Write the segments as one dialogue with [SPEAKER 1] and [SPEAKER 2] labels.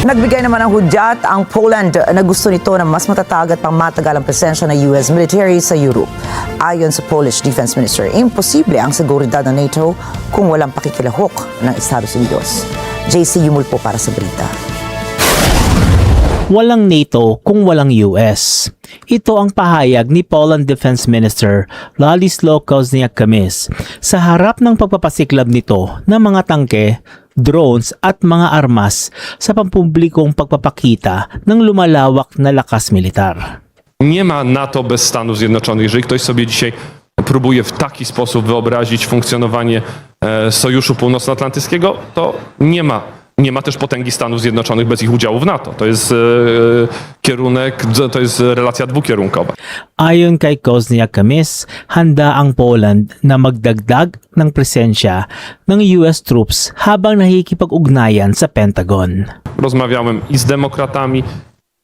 [SPEAKER 1] Nagbigay naman ng hudyat ang Poland na gusto nito na mas matatag at pangmatagalang presensya ng US military sa Europe. Ayon sa Polish Defense Minister, imposible ang seguridad ng NATO kung walang pakikilahok ng Estados Unidos. JC Yumul po para sa balita.
[SPEAKER 2] Walang NATO kung walang US. Ito ang pahayag ni Poland Defense Minister Ladislaw Kosniak-Kamysz sa harap ng pagpapasiklab nito ng mga tangke, drones at mga armas sa pampublikong pagpapakita ng lumalawak na lakas militar.
[SPEAKER 3] Nie ma NATO bez Stanów Zjednoczonych. Jeżeli ktoś sobie dzisiaj próbuje w taki sposób wyobrazić funkcjonowanie Sojuszu Północnoatlantyckiego, to nie ma też potęgi Stanów Zjednoczonych bez ich udziału w NATO. To jest to jest relacja dwukierunkowa.
[SPEAKER 2] Ayon kay Kosniak-Kamysz, handa ang Poland na magdagdag ng presensya ng US troops habang nakikipag-ugnayan sa Pentagon.
[SPEAKER 3] Rozmawiałem i z demokratami,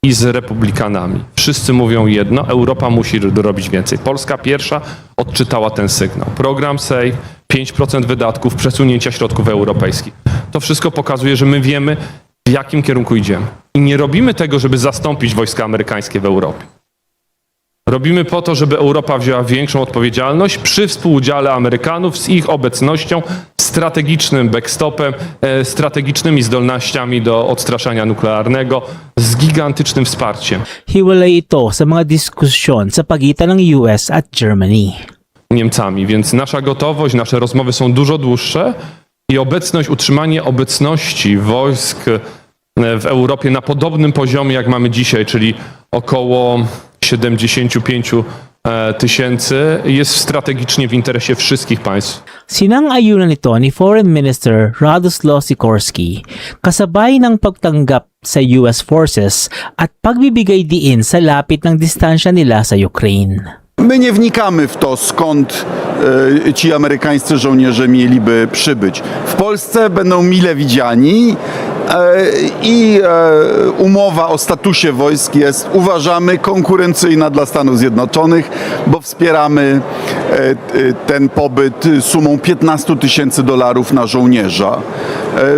[SPEAKER 3] i z republikanami. Wszyscy mówią jedno, Europa musi robić więcej. Polska pierwsza odczytała ten sygnał. Program SAFE, 5% wydatków, przesunięcia środków europejskich. To wszystko pokazuje, że my wiemy, w jakim kierunku idziemy. I nie robimy tego, żeby zastąpić wojska amerykańskie w Europie. Robimy po to, żeby Europa wzięła większą odpowiedzialność przy współudziale Amerykanów z ich obecnością, strategicznym backstopem, strategicznymi zdolnościami do odstraszania nuklearnego, z gigantycznym wsparciem.
[SPEAKER 2] Hiwalay ito sa mga diskusyon sa pagitan ng US at Germany.
[SPEAKER 3] Niemcami, więc nasza gotowość, nasze rozmowy są dużo dłuższe i utrzymanie obecności wojsk w Europie na podobnym poziomie, jak mamy dzisiaj, czyli około 75 tysięcy, jest strategicznie w interesie wszystkich państw.
[SPEAKER 2] Sinang-ayunan nito ni Foreign Minister Radoslaw Sikorski kasabay ng pagtanggap sa US forces at pagbibigay diin sa lapit ng distansya nila sa Ukraine.
[SPEAKER 4] My nie wnikamy w to, skąd ci amerykańscy żołnierze mieliby przybyć. W Polsce będą mile widziani i umowa o statusie wojsk jest, uważamy, konkurencyjna dla Stanów Zjednoczonych, bo wspieramy ten pobyt sumą $15,000 na żołnierza.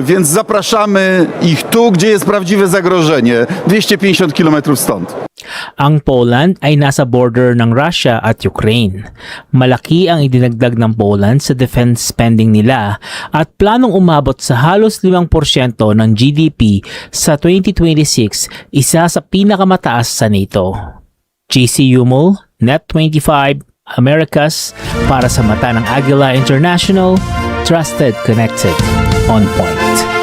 [SPEAKER 4] Więc zapraszamy ich tu, gdzie jest prawdziwe zagrożenie, 250 km stąd.
[SPEAKER 2] Ang Poland ay nasa border ng Russia at Ukraine. Malaki ang idinagdag ng Poland sa defense spending nila at planong umabot sa halos 5% ng GDP sa 2026, isa sa pinakamataas sa NATO. JC Yumul, Net25, Americas, para sa mata ng Aguila International, Trusted, Connected, On Point.